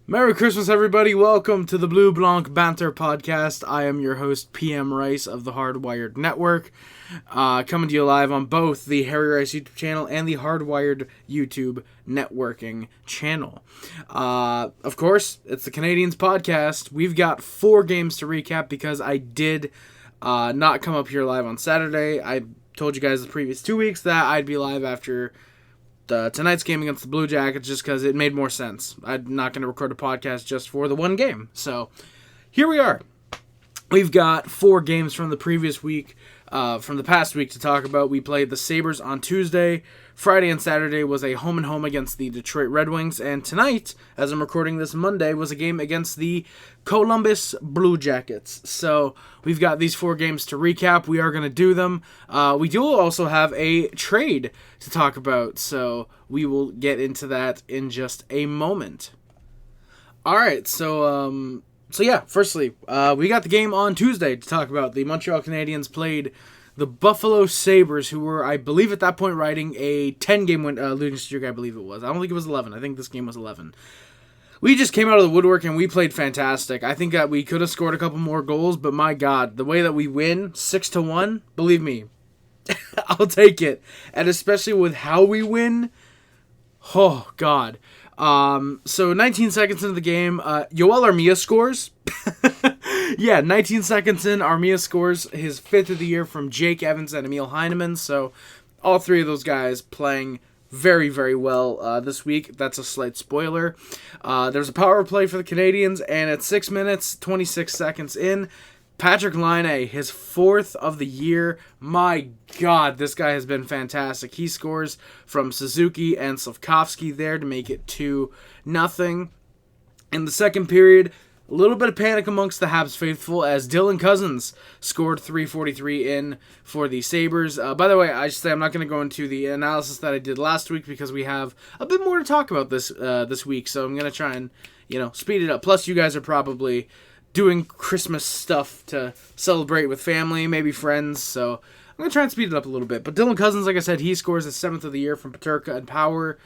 Merry Christmas, everybody. Welcome to the Blue, Blanc, Banter Podcast. I am your host, PM Rice of the Hardwired Network, coming to you live on both the Harry Rice YouTube channel and the Hardwired YouTube networking channel. Of course, it's the Canadiens podcast. We've got 4 games to recap because I did not come up here live on Saturday. I told you guys the previous 2 weeks that I'd be live after tonight's game against the Blue Jackets just because it made more sense. I'm not going to record a podcast just for the one game. So here we are. We've got 4 games from the previous week, from the past week to talk about. We played the Sabres on Tuesday. Friday and Saturday was a home-and-home against the Detroit Red Wings. And tonight, as I'm recording this Monday, was a game against the Columbus Blue Jackets. So we've got these 4 games to recap. We are going to do them. We do also have a trade to talk about, so we will get into that in just a moment. All right, so yeah, firstly, we got the game on Tuesday to talk about. The Montreal Canadiens played the Buffalo Sabres, who were, I believe at that point, riding a 10-game losing streak, I believe it was. I don't think it was 11. I think this game was 11. We just came out of the woodwork and we played fantastic. I think that we could have scored a couple more goals, but my God, the way that we win, 6-1, believe me, I'll take it. And especially with how we win, oh, God. So 19 seconds into the game, Yoel Armia scores. Yeah, 19 seconds in, Armia scores his 5th of the year from Jake Evans and Emil Heineman. So all 3 of those guys playing very, very well this week. That's a slight spoiler. There's a power play for the Canadiens, and at 6 minutes, 26 seconds in, Patrick Laine, his 4th of the year. My God, this guy has been fantastic. He scores from Suzuki and Slavkovsky there to make it 2-0. In the second period, a little bit of panic amongst the Habs faithful as Dylan Cousins scored 3:43 in for the Sabres. By the way, I should say I'm not going to go into the analysis that I did last week because we have a bit more to talk about this week. So I'm going to try and speed it up. Plus, you guys are probably doing Christmas stuff to celebrate with family, maybe friends. So I'm going to try and speed it up a little bit. But Dylan Cousins, like I said, he scores his 7th of the year from Peterka and Power.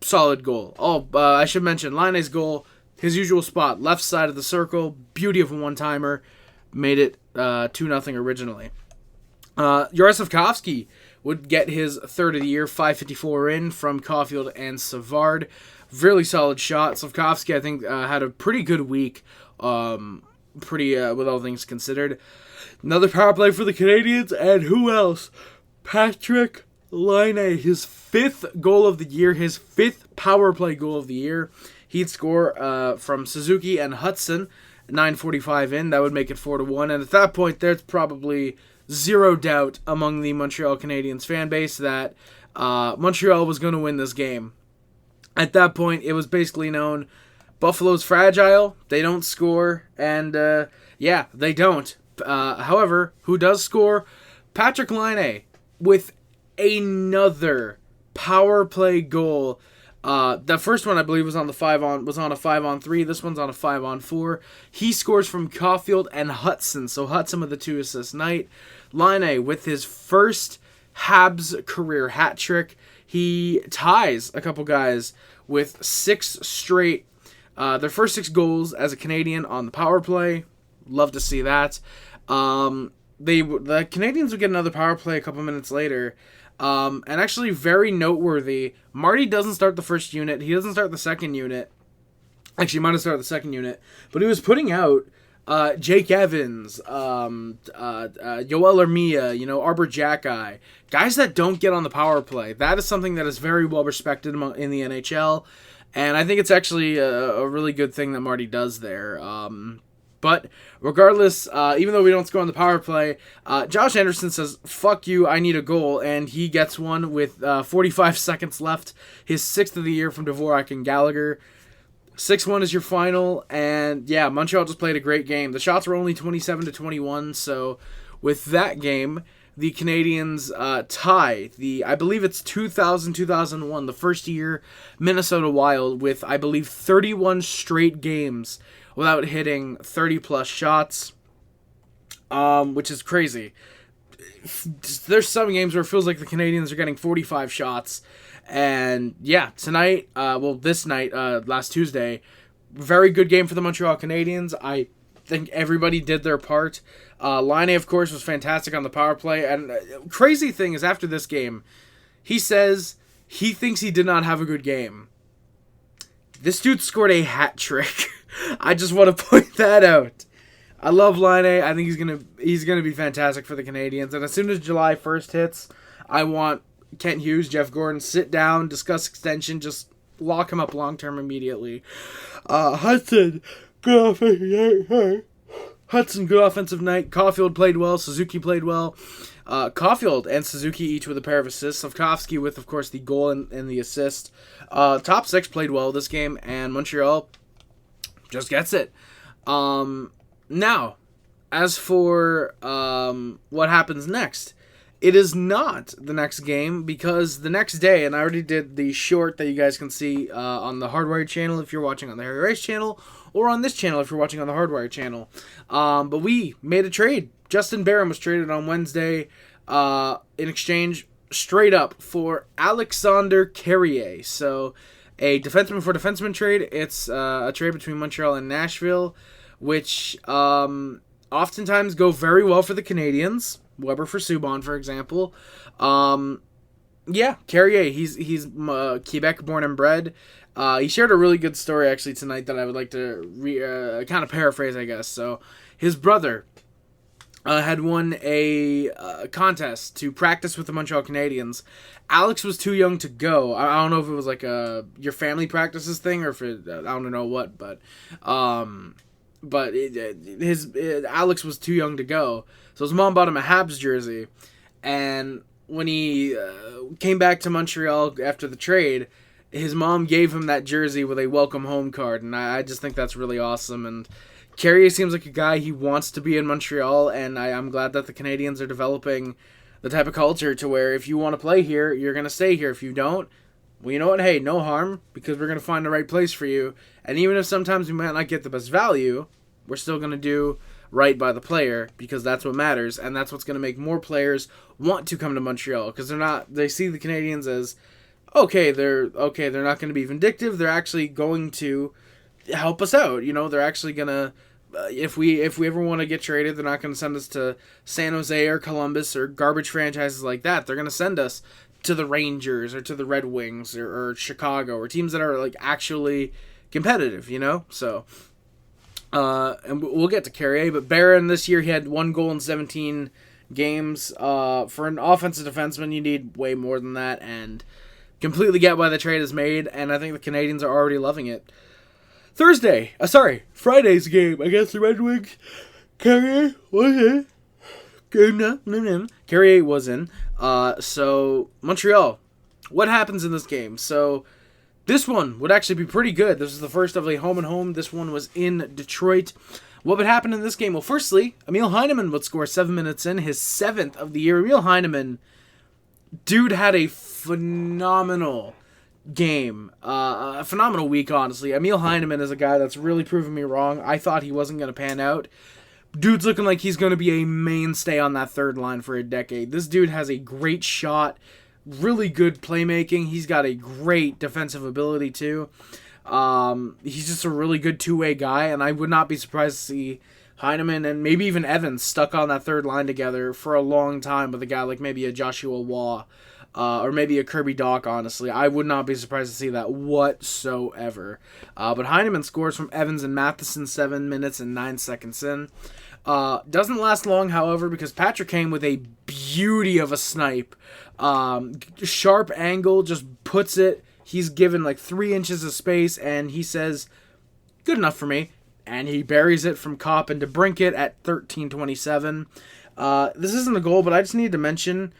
Solid goal. I should mention Laine's goal. His usual spot, left side of the circle, beauty of a one-timer, made it 2-0 originally. Slavkovsky would get his 3rd of the year, 5:54 in from Caulfield and Savard. Really solid shot. Slavkovsky, I think, had a pretty good week, with all things considered. Another power play for the Canadiens, and who else? Patrick Laine, his 5th goal of the year, his 5th power play goal of the year. He'd score from Suzuki and Hudson, 9:45 in. That would make it 4-1. And at that point, there's probably zero doubt among the Montreal Canadiens fan base that Montreal was going to win this game. At that point, it was basically known Buffalo's fragile. They don't score. And, they don't. However, who does score? Patrick Laine with another power play goal. The first one, I believe, was on a 5-on-3. This one's on a 5-on-4. He scores from Caulfield and Hudson. So Hudson with the 2 assists night. Laine with his first Habs career hat trick. He ties a couple guys with 6 straight, their first 6 goals as a Canadian on the power play. Love to see that. The Canadiens would get another power play a couple minutes later. And actually very noteworthy, Marty doesn't start the first unit. He doesn't start the second unit. Actually, he might have started the second unit. But he was putting out Jake Evans, Yoel Armia, Arbor Jacki, guys that don't get on the power play. That is something that is very well respected in the NHL. And I think it's actually a really good thing that Marty does there. But regardless, even though we don't score on the power play, Josh Anderson says, fuck you, I need a goal. And he gets one with 45 seconds left. His 6th of the year from Dvorak and Gallagher. 6-1 is your final. And yeah, Montreal just played a great game. The shots were only 27-21. So with that game, the Canadiens tie I believe it's 2000-2001, the first year Minnesota Wild, with, I believe, 31 straight games without hitting 30-plus shots, which is crazy. There's some games where it feels like the Canadiens are getting 45 shots. And, yeah, tonight, this night, last Tuesday, very good game for the Montreal Canadiens. I think everybody did their part. Laine, of course, was fantastic on the power play. And crazy thing is, after this game, he says he thinks he did not have a good game. This dude scored a hat trick. I just want to point that out. I love Laine. I think he's gonna be fantastic for the Canadiens. And as soon as July 1st hits, I want Kent Hughes, Jeff Gordon, sit down, discuss extension, just lock him up long term immediately. Hudson, good offensive night. Caulfield played well. Suzuki played well. Caulfield and Suzuki each with a pair of assists. Slavkovsky with, of course, the goal and the assist. Top six played well this game, and Montreal just gets it. Now, as for what happens next, it is not the next game, because the next day, and I already did the short that you guys can see on the Hardwired channel if you're watching on the Harry Rice channel, or on this channel if you're watching on the Hardwired channel. But we made a trade. Justin Barron was traded on Wednesday in exchange straight up for Alexandre Carrier. So a defenseman for defenseman trade. It's a trade between Montreal and Nashville, which oftentimes go very well for the Canadiens. Weber for Subban, for example. Carrier, he's Quebec born and bred. He shared a really good story actually tonight that I would like to kind of paraphrase, I guess. So his brother had won a contest to practice with the Montreal Canadiens. Alex was too young to go. I don't know if it was like your family practices thing, or if I don't know what, but Alex was too young to go. So his mom bought him a Habs jersey, and when he came back to Montreal after the trade, his mom gave him that jersey with a welcome home card, and I just think that's really awesome. And Carrier seems like a guy he wants to be in Montreal, and I'm glad that the Canadiens are developing the type of culture to where if you want to play here, you're going to stay here. If you don't, well, you know what? Hey, no harm, because we're going to find the right place for you. And even if sometimes we might not get the best value, we're still going to do right by the player, because that's what matters, and that's what's going to make more players want to come to Montreal, because they see the Canadiens as they're not going to be vindictive. They're actually going to help us out. They're actually going to if we ever want to get traded, they're not going to send us to San Jose or Columbus or garbage franchises like that. They're going to send us to the Rangers or to the Red Wings or Chicago, or teams that are like actually competitive, so and we'll get to Carrier, but Barron this year, he had 1 goal in 17 games. For an offensive defenseman, you need way more than that, and completely get why the trade is made, and I think the Canadiens are already loving it. Friday's game against the Red Wings, Carrier was in. Carrier was in. So, Montreal, what happens in this game? So, this one would actually be pretty good. This is the first of a home-and-home. This one was in Detroit. What would happen in this game? Well, firstly, Emil Heineman would score 7 minutes in, his 7th of the year. Emil Heineman, dude, had a phenomenal game. A phenomenal week, honestly. Emil Heineman is a guy that's really proven me wrong. I thought he wasn't going to pan out. Dude's looking like he's going to be a mainstay on that third line for a decade. This dude has a great shot. Really good playmaking. He's got a great defensive ability too. He's just a really good two-way guy, and I would not be surprised to see Heineman and maybe even Evans stuck on that third line together for a long time with a guy like maybe a Joshua Waugh or maybe a Kirby Dach, honestly. I would not be surprised to see that whatsoever. But Heineman scores from Evans and Matheson 7 minutes and 9 seconds in. Doesn't last long, however, because Patrick Kane with a beauty of a snipe. Sharp angle, just puts it. He's given like 3 inches of space, and he says, good enough for me. And he buries it from Kopp into Brinket at 13:27. This isn't a goal, but I just need to mention,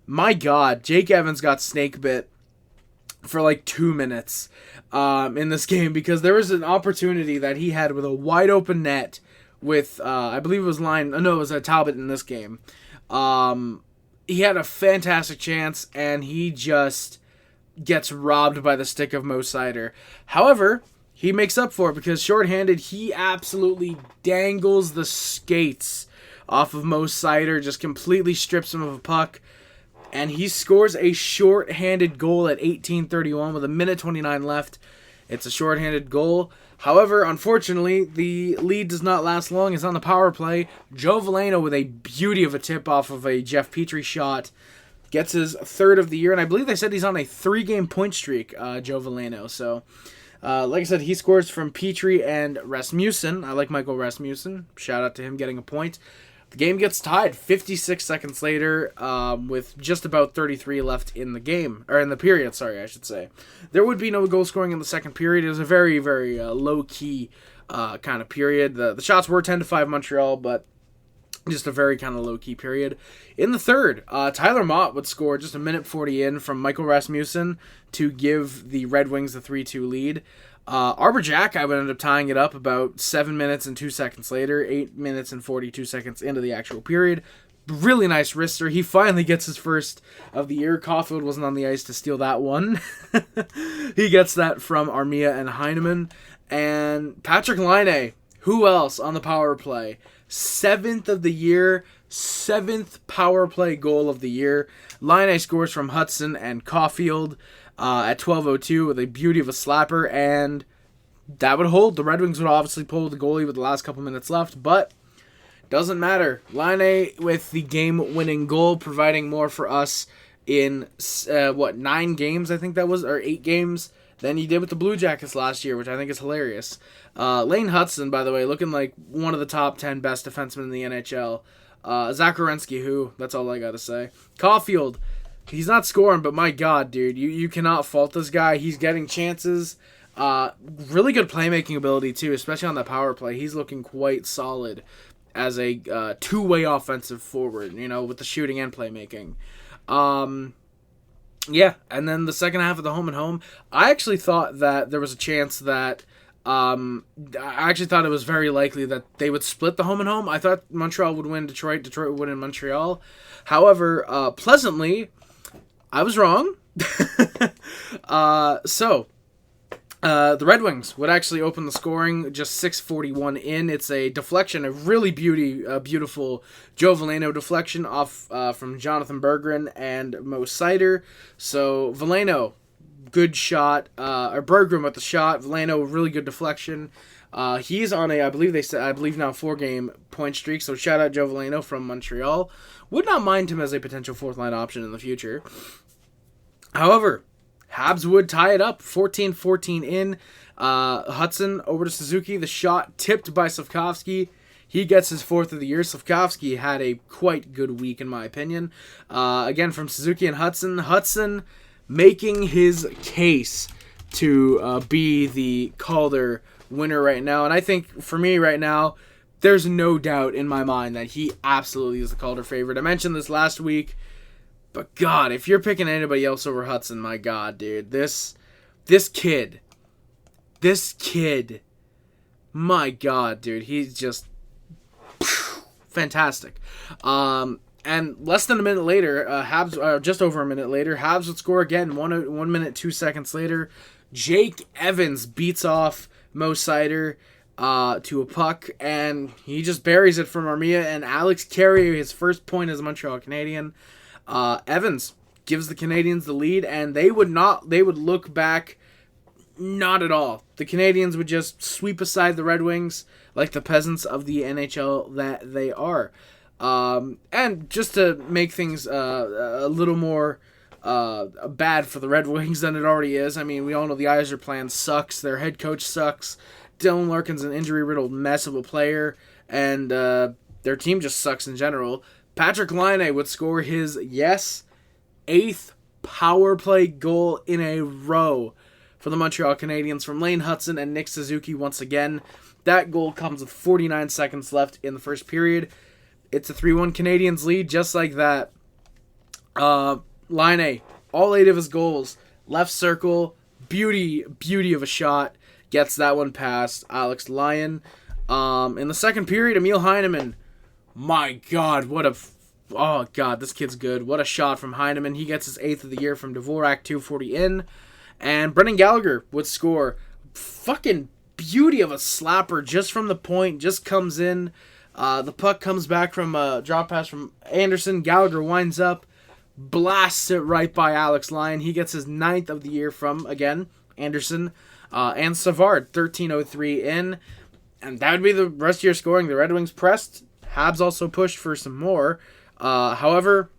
my God, Jake Evans got snake bit for like 2 minutes in this game, because there was an opportunity that he had with a wide open net with, I believe it was Laine. No, it was Talbot in this game. He had a fantastic chance, and he just gets robbed by the stick of Mo Seider. However, he makes up for it, because shorthanded, he absolutely dangles the skates off of Mo Seider, just completely strips him of a puck, and he scores a shorthanded goal at 18:31 with 1:29 left. It's a shorthanded goal. However, unfortunately, the lead does not last long. It's on the power play. Joe Veleno with a beauty of a tip off of a Jeff Petrie shot gets his third of the year, and I believe they said he's on a 3-game point streak, Joe Veleno. So, like I said, he scores from Petrie and Rasmussen. I like Michael Rasmussen. Shout out to him getting a point. The game gets tied 56 seconds later with just about 33 left in the game, or in the period, sorry, I should say. There would be no goal scoring in the second period. It was a very, very low-key kind of period. The shots were 10-5 Montreal, but just a very kind of low-key period. In the third, Tyler Mott would score just a minute 40 in from Michael Rasmussen to give the Red Wings the 3-2 lead. Arbor Jack, I would end up tying it up about 7 minutes and 2 seconds later, 8 minutes and 42 seconds into the actual period. Really nice wrister. He finally gets his first of the year. Caulfield wasn't on the ice to steal that one. He gets that from Armia and Heineman. And Patrick Laine, who else on the power play? 7th of the year, 7th power play goal of the year. Laine scores from Hudson and Caulfield at 12:02 with a beauty of a slapper, and that would hold. The Red Wings would obviously pull the goalie with the last couple minutes left, but doesn't matter. Laine with the game-winning goal, providing more for us in 9 games, I think that was, or 8 games, than he did with the Blue Jackets last year, which I think is hilarious. Lane Hudson, by the way, looking like one of the top 10 best defensemen in the NHL. Zach Werenski, who, that's all I gotta say. Caulfield, he's not scoring, but my God, dude, you cannot fault this guy. He's getting chances. Really good playmaking ability, too, especially on the power play. He's looking quite solid as a two-way offensive forward, with the shooting and playmaking. Yeah, and then the second half of the home and home, I actually thought that there was a chance that I actually thought it was very likely that they would split the home and home. I thought Montreal would win Detroit, Detroit would win in Montreal. However, pleasantly, I was wrong. The Red Wings would actually open the scoring just 6:41 in. It's a deflection, a really beautiful Joe Veleno deflection off from Jonathan Berggren and Mo Seider. So Veleno, good shot, or Berggren with the shot. Veleno, really good deflection. He's on I believe now 4-game point streak. So shout out Joe Veleno from Montreal. Would not mind him as a potential 4th-line option in the future. However, Habs would tie it up, 14-14 in. Hudson over to Suzuki. The shot tipped by Slafkovsky. He gets his 4th of the year. Slafkovsky had a quite good week, in my opinion. Again, from Suzuki and Hudson. Hudson making his case to be the Calder winner right now. And I think, for me right now, there's no doubt in my mind that he absolutely is the Calder favorite. I mentioned this last week. But God, if you're picking anybody else over Hudson, my God, dude, this kid, my God, dude, he's just fantastic. And less than a minute later, just over a minute later, Habs would score again. 1 minute 2 seconds later, Jake Evans beats off Mo Seider to a puck, and he just buries it from Armia and Alex Carrier, his first point as a Montreal Canadien. Evans gives the Canadiens the lead, and they would look back, not at all. The Canadiens would just sweep aside the Red Wings like the peasants of the NHL that they are. And just to make things a little more bad for the Red Wings than it already is, I mean, we all know the Yzer plan sucks, their head coach sucks, Dylan Larkin's an injury-riddled mess of a player, and their team just sucks in general. Patrick Laine would score his, 8th power play goal in a row for the Montreal Canadiens from Lane Hudson and Nick Suzuki once again. That goal comes with 49 seconds left in the first period. It's a 3-1 Canadiens lead just like that. Laine, all 8 of his goals, left circle, beauty of a shot, gets that one past Alex Lyon. In the second period, Emil Heineman, my God, this kid's good. What a shot from Heineman. He gets his 8th of the year from Dvorak, 2:40 in. And Brendan Gallagher would score. Fucking beauty of a slapper just from the point, just comes in. The puck comes back from a drop pass from Anderson. Gallagher winds up, blasts it right by Alex Lyon. He gets his 9th of the year from, again, Anderson. And Savard, 13:03 in. And that would be the rest of your scoring. The Red Wings pressed. Habs also pushed for some more. However,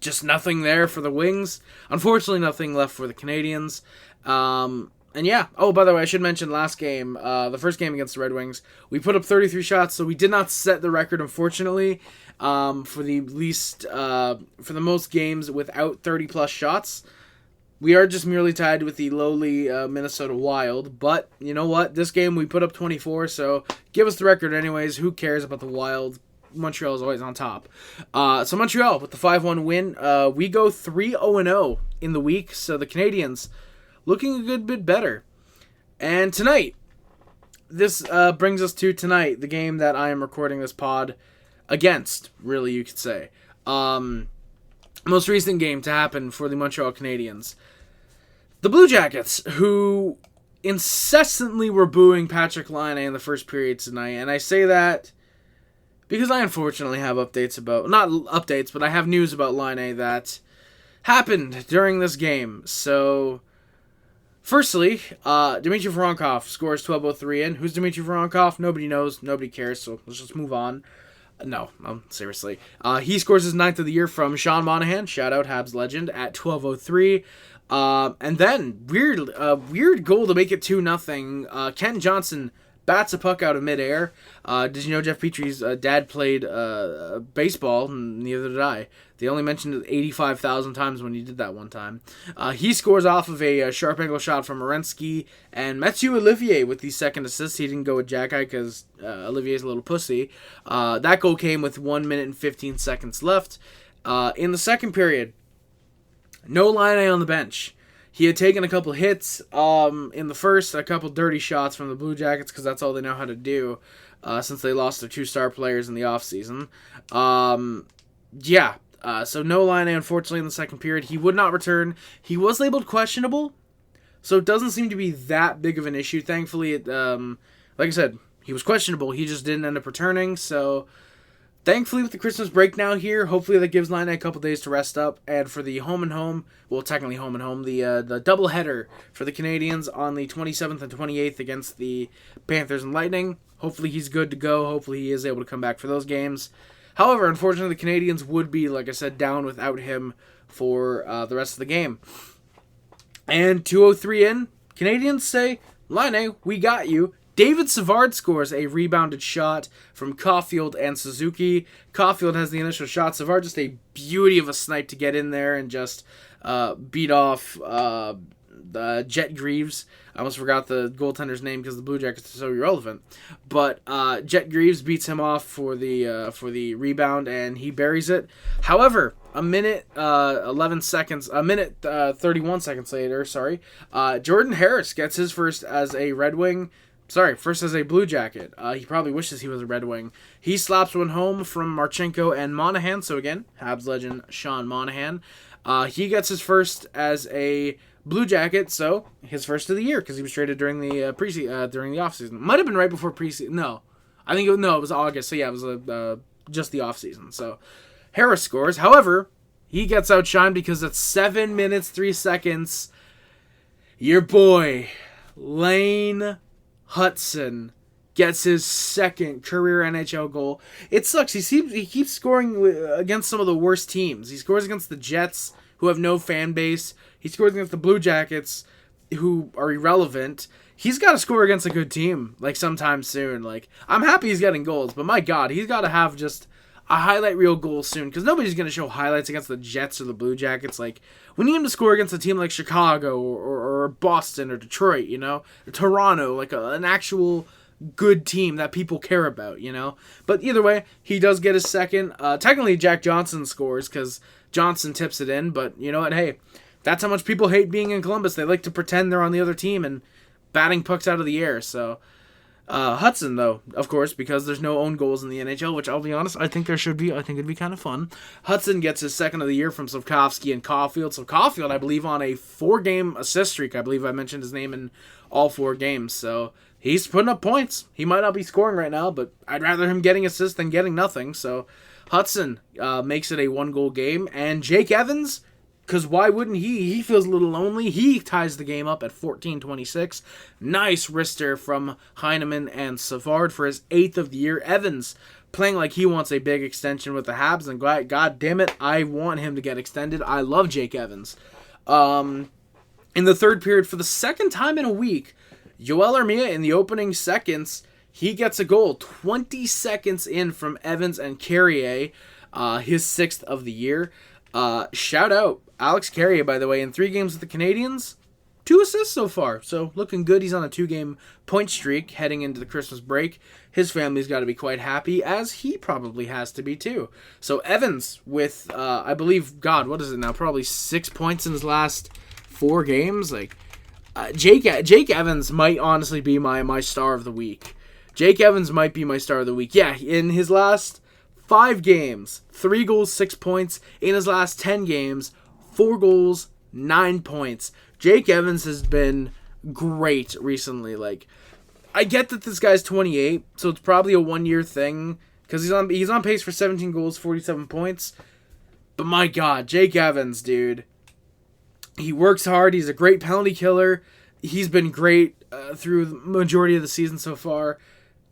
just nothing there for the Wings. Unfortunately, nothing left for the Canadiens. And yeah. Oh, by the way, I should mention last game, the first game against the Red Wings, we put up 33 shots, so we did not set the record, unfortunately, for the most games without 30-plus shots. We are just merely tied with the lowly Minnesota Wild, but you know what? This game we put up 24, so give us the record anyways. Who cares about the Wild? Montreal is always on top. So Montreal with the 5-1 win. We go 3-0-0 in the week, so the Canadiens looking a good bit better. And tonight, this brings us to tonight, the game that I am recording this pod against, really, you could say. Most recent game to happen for the Montreal Canadiens. The Blue Jackets, who incessantly were booing Patrik Laine in the first period tonight, and I say that because I unfortunately have updates about, not updates, but I have news about Laine that happened during this game. So, firstly, Dmitry Voronkov scores 12:03 in. Who's Dmitry Voronkov? Nobody knows, nobody cares, so let's just move on. No, seriously. He scores his 9th of the year from Sean Monahan, shout out Habs legend, at 12:03. And then, weird goal to make it 2-0. Ken Johnson bats a puck out of midair. Did you know Jeff Petry's dad played baseball? Neither did I. They only mentioned it 85,000 times when he did that one time. He scores off of a sharp angle shot from Morensky, and Mathieu Olivier with the second assist. He didn't go with Jack-Eye because Olivier's a little pussy. That goal came with 1 minute and 15 seconds left. In the second period, no Laine on the bench. He had taken a couple hits in the first, a couple dirty shots from the Blue Jackets because that's all they know how to do since they lost their 2 star players in the offseason. So no Laine, unfortunately, in the second period. He would not return. He was labeled questionable, so it doesn't seem to be that big of an issue. Thankfully, like I said, he was questionable. He just didn't end up returning, so thankfully, with the Christmas break now here, hopefully that gives Laine a couple days to rest up. And for the home and home, well, technically home and home, the doubleheader for the Canadiens on the 27th and 28th against the Panthers and Lightning, hopefully he's good to go. Hopefully he is able to come back for those games. However, unfortunately, the Canadiens would be, like I said, down without him for the rest of the game. And 2:03 in, Canadiens say, Laine, we got you. David Savard scores a rebounded shot from Caulfield and Suzuki. Caulfield has the initial shot. Savard just a beauty of a snipe to get in there and just beat off Jet Greaves. I almost forgot the goaltender's name because the Blue Jackets are so irrelevant. But Jet Greaves beats him off for the rebound, and he buries it. However, a minute 31 seconds later, Jordan Harris gets his first as a Red Wing. First as a Blue Jacket. He probably wishes he was a Red Wing. He slaps one home from Marchenko and Monahan. So again, Habs legend Sean Monahan. He gets his first as a Blue Jacket, so his first of the year because he was traded during the during the offseason. Might have been right before preseason. No, it was August. So yeah, it was just the offseason. So Harris scores. However, he gets outshined because at 7 minutes 3 seconds, your boy Laine Hutson gets his second career NHL goal. It sucks. He keeps scoring against some of the worst teams. He scores against the Jets, who have no fan base. He scores against the Blue Jackets, who are irrelevant. He's got to score against a good team, sometime soon. I'm happy he's getting goals, but my God, he's got to have just a highlight reel goal soon, because nobody's going to show highlights against the Jets or the Blue Jackets. We need him to score against a team like Chicago or Boston or Detroit, or Toronto, an actual good team that people care about, But either way, he does get his second. Technically, Jack Johnson scores because Johnson tips it in, but you know what? Hey, that's how much people hate being in Columbus. They like to pretend they're on the other team and batting pucks out of the air, so Hudson, though, of course, because there's no own goals in the NHL, which I'll be honest, I think there should be. I think it'd be kind of fun. Hudson gets his second of the year from Slavkovsky and Caulfield. So Caulfield, I believe, on a 4-game assist streak. I believe I mentioned his name in all 4 games. So he's putting up points. He might not be scoring right now, but I'd rather him getting assists than getting nothing. So Hudson makes it a 1-goal game. And Jake Evans Because why wouldn't he? He feels a little lonely. He ties the game up at 14-26. Nice wrister from Heineman and Savard for his 8th of the year. Evans playing like he wants a big extension with the Habs, and God damn it, I want him to get extended. I love Jake Evans. In the third period, for the second time in a week, Joel Armia in the opening seconds, he gets a goal 20 seconds in from Evans and Carrier, his 6th of the year. Shout out Alex Carrier, by the way, in 3 games with the Canadiens, 2 assists so far. So looking good. He's on a 2-game point streak heading into the Christmas break. His family's got to be quite happy, as he probably has to be too. So Evans with, I believe, God, what is it now? Probably 6 points in his last 4 games. Like, Jake Evans might honestly be my star of the week. Jake Evans might be my star of the week. Yeah, in his last 5 games, 3 goals, 6 points. In his last 10 games, 4 goals, 9 points. Jake Evans has been great recently. Like, I get that this guy's 28, so it's probably a 1-year thing, because he's on pace for 17 goals, 47 points. But my God, Jake Evans, dude. He works hard. He's a great penalty killer. He's been great through the majority of the season so far.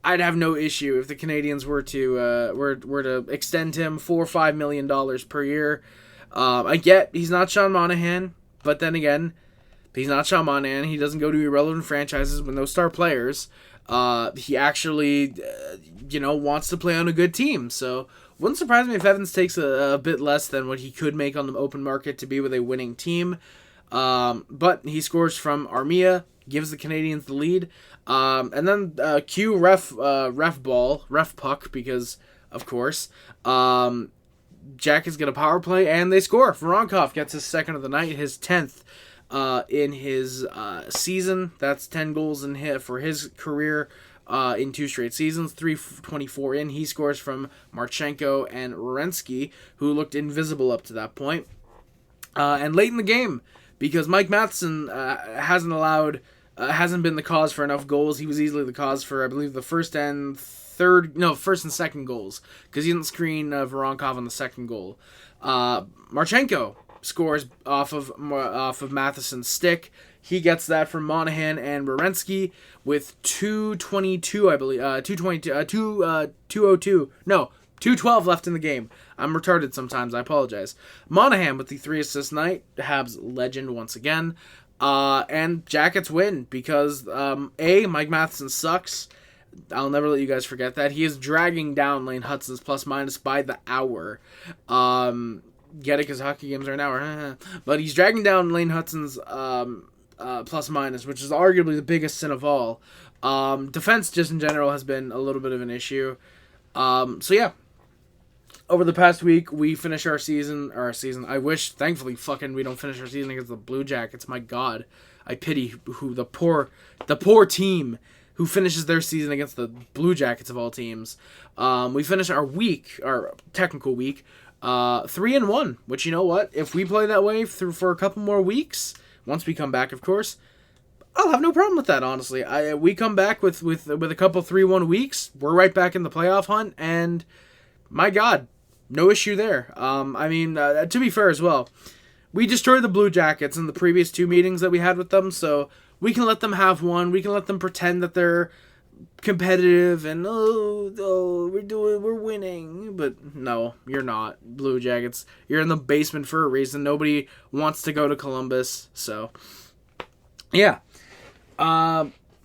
I'd have no issue if the Canadiens were to extend him $4 or $5 million per year. I get he's not Sean Monahan, but then again, he's not Sean Monahan. He doesn't go to irrelevant franchises with no star players. He actually, wants to play on a good team. So wouldn't surprise me if Evans takes a bit less than what he could make on the open market to be with a winning team. But he scores from Armia, gives the Canadiens the lead. And then cue ref puck, because of course Jackets get a power play and they score. Voronkov gets his 2nd of the night, his 10th in his season. That's 10 goals for his career in 2 straight seasons. 324 in. He scores from Marchenko and Werenski, who looked invisible up to that point. And late in the game, because Mike Matheson hasn't been the cause for enough goals. He was easily the cause for, I believe, the first and second goals, because he didn't screen Voronkov on the second goal. Marchenko scores off of Matheson's stick. He gets that from Monahan and Werenski with 2:22, I believe. 2:02. No, 2:12 left in the game. I'm retarded sometimes. I apologize. Monahan with the 3 assist night. Habs legend once again. And Jackets win because, Mike Matheson sucks. I'll never let you guys forget that. He is dragging down Lane Hutson's plus-minus by the hour. Get it, because hockey games are an hour. But he's dragging down Lane Hutson's plus-minus, which is arguably the biggest sin of all. Defense, just in general, has been a little bit of an issue. So, yeah. Over the past week, we finish our season. I wish, thankfully, we don't finish our season against the Blue Jackets. My God, I pity the poor team who finishes their season against the Blue Jackets of all teams. We finish our technical week, 3-1. Which, you know what? If we play that way for a couple more weeks, once we come back, of course, I'll have no problem with that. Honestly, we come back with a couple 3-1 weeks, we're right back in the playoff hunt, and my God. No issue there. To be fair as well, we destroyed the Blue Jackets in the previous 2 meetings that we had with them, so we can let them have one. We can let them pretend that they're competitive and we're winning. But no, you're not, Blue Jackets. You're in the basement for a reason. Nobody wants to go to Columbus. So, yeah.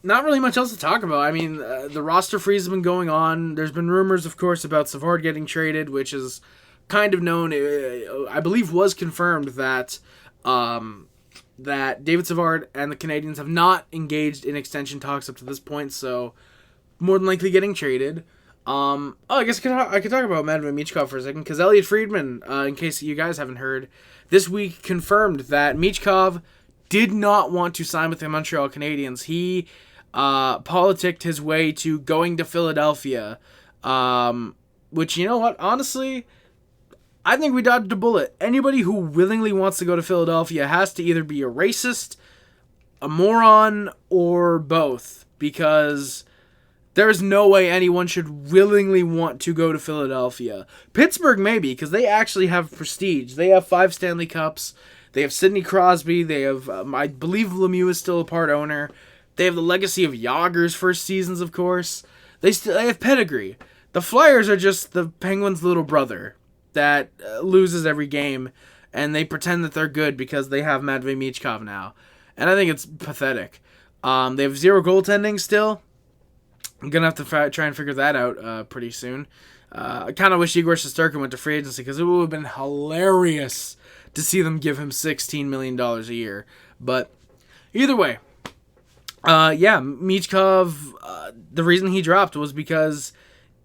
Not really much else to talk about. I mean, the roster freeze has been going on. There's been rumors, of course, about Savard getting traded, which is kind of known. I believe was confirmed that David Savard and the Canadiens have not engaged in extension talks up to this point, so more than likely getting traded. I guess I could talk about Matvei Michkov for a second, because Elliotte Friedman, in case you guys haven't heard, this week confirmed that Michkov did not want to sign with the Montreal Canadiens. He politicked his way to going to Philadelphia, which, you know what, honestly, I think we dodged a bullet. Anybody who willingly wants to go to Philadelphia has to either be a racist, a moron, or both, because there's no way anyone should willingly want to go to Philadelphia. Pittsburgh maybe, because they actually have prestige. They have 5 Stanley Cups. They have Sidney Crosby. They have, I believe Lemieux is still a part owner. They have the legacy of Yager's first seasons, of course. They have pedigree. The Flyers are just the Penguins' little brother that loses every game, and they pretend that they're good because they have Matvei Michkov now. And I think it's pathetic. They have 0 goaltending still. I'm going to have to try and figure that out pretty soon. I kind of wish Igor Shesterkin went to free agency because it would have been hilarious to see them give him $16 million a year. But either way, Michkov, the reason he dropped was because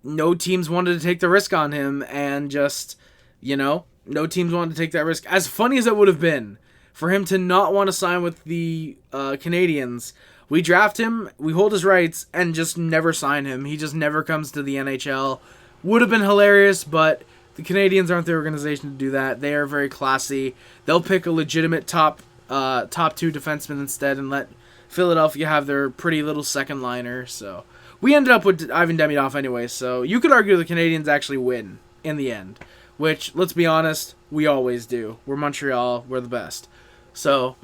no teams wanted to take the risk on him, and just, no teams wanted to take that risk. As funny as it would have been for him to not want to sign with the Canadiens, we draft him, we hold his rights, and just never sign him. He just never comes to the NHL. Would have been hilarious, but the Canadiens aren't the organization to do that. They are very classy. They'll pick a legitimate top 2 defenseman instead and let Philadelphia have their pretty little second liner. So we ended up with Ivan Demidov anyway, so you could argue the Canadiens actually win in the end, which, let's be honest, we always do. We're Montreal. We're the best. So,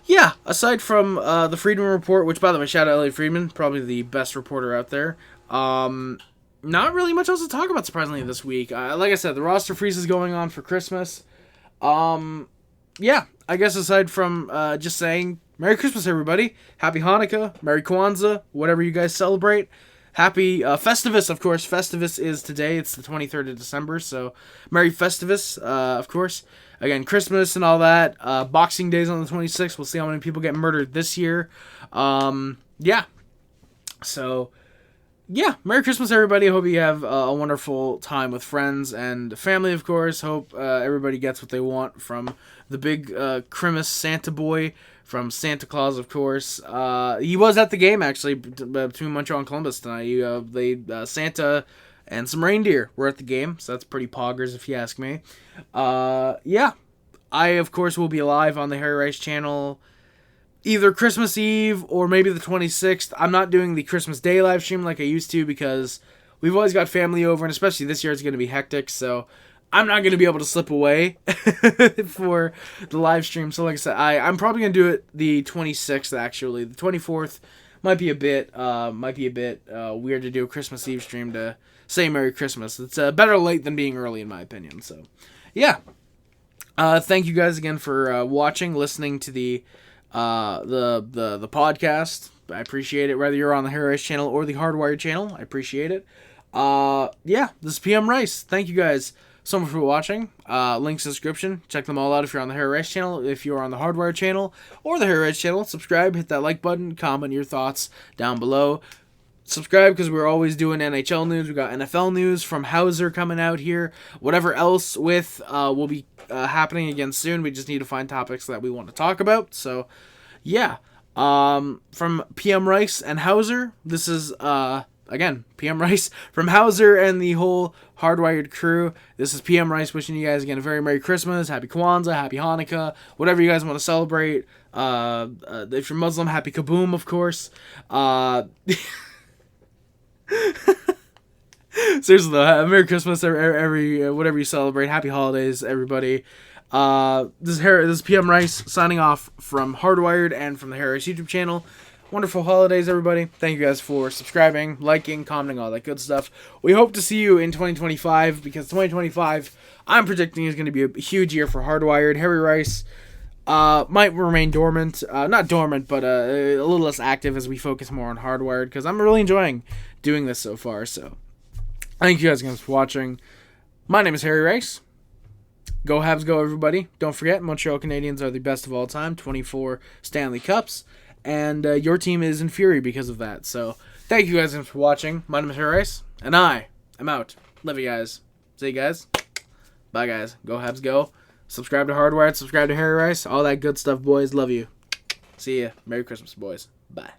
yeah, aside from the Friedman report, which, by the way, shout out Elliotte Friedman, probably the best reporter out there, not really much else to talk about, surprisingly, this week. Like I said, the roster freeze is going on for Christmas. Yeah, I guess aside from just saying Merry Christmas, everybody. Happy Hanukkah, Merry Kwanzaa, whatever you guys celebrate. Happy Festivus, of course. Festivus is today. It's the 23rd of December, so Merry Festivus, of course. Again, Christmas and all that. Boxing Day's on the 26th. We'll see how many people get murdered this year. Yeah. So, yeah, Merry Christmas, everybody. Hope you have a wonderful time with friends and family, of course. Hope everybody gets what they want from the big Christmas Santa boy, from Santa Claus, of course. He was at the game, actually, between Montreal and Columbus tonight. Santa and some reindeer were at the game, so that's pretty poggers, if you ask me. Yeah, I, of course, will be live on the Harry Rice channel either Christmas Eve or maybe the 26th. I'm not doing the Christmas Day live stream like I used to because we've always got family over, and especially this year it's going to be hectic, so I'm not going to be able to slip away for the live stream. So like I said, I'm probably going to do it the 26th, actually. The 24th might be a bit weird to do a Christmas Eve stream to say Merry Christmas. It's better late than being early, in my opinion. So, yeah. Thank you guys again for watching, listening to the podcast. I appreciate it, whether you're on the Harry Rice channel or the Hardwired channel. I appreciate it. Yeah, this is PM Rice. Thank you guys so much for watching. Links in the description. Check them all out if you're on the Harry Rice channel. If you're on the Hardwired channel or the Harry Rice channel, subscribe, hit that like button, comment your thoughts down below. Subscribe because we're always doing NHL news. We got NFL news from Hauser coming out here. Whatever else will be happening again soon. We just need to find topics that we want to talk about. So, yeah. From PM Rice and Hauser, this is, again, PM Rice from Hauser and the whole Hardwired crew. This is PM Rice wishing you guys again a very Merry Christmas, Happy Kwanzaa, Happy Hanukkah, whatever you guys want to celebrate. If you're Muslim, Happy Kaboom, of course. Seriously though, Merry Christmas, every whatever you celebrate. Happy holidays, everybody. This is PM Rice signing off from Hardwired and from the Harry Rice YouTube channel. Wonderful holidays, everybody. Thank you guys for subscribing, liking, commenting, all that good stuff. We hope to see you in 2025 because 2025, I'm predicting, is going to be a huge year for Hardwired. Harry Rice might remain dormant, not dormant, but a little less active as we focus more on Hardwired because I'm really enjoying doing this so far. So, thank you guys again for watching. My name is Harry Rice. Go Habs, go everybody. Don't forget, Montreal Canadiens are the best of all time, 24 Stanley Cups, and your team is in fury because of that. So, thank you guys again for watching. My name is Harry Rice, and I am out. Love you guys. See you guys. Bye, guys. Go Habs, go. Subscribe to Hardwired, subscribe to Harry Rice, all that good stuff, boys. Love you. See ya. Merry Christmas, boys. Bye.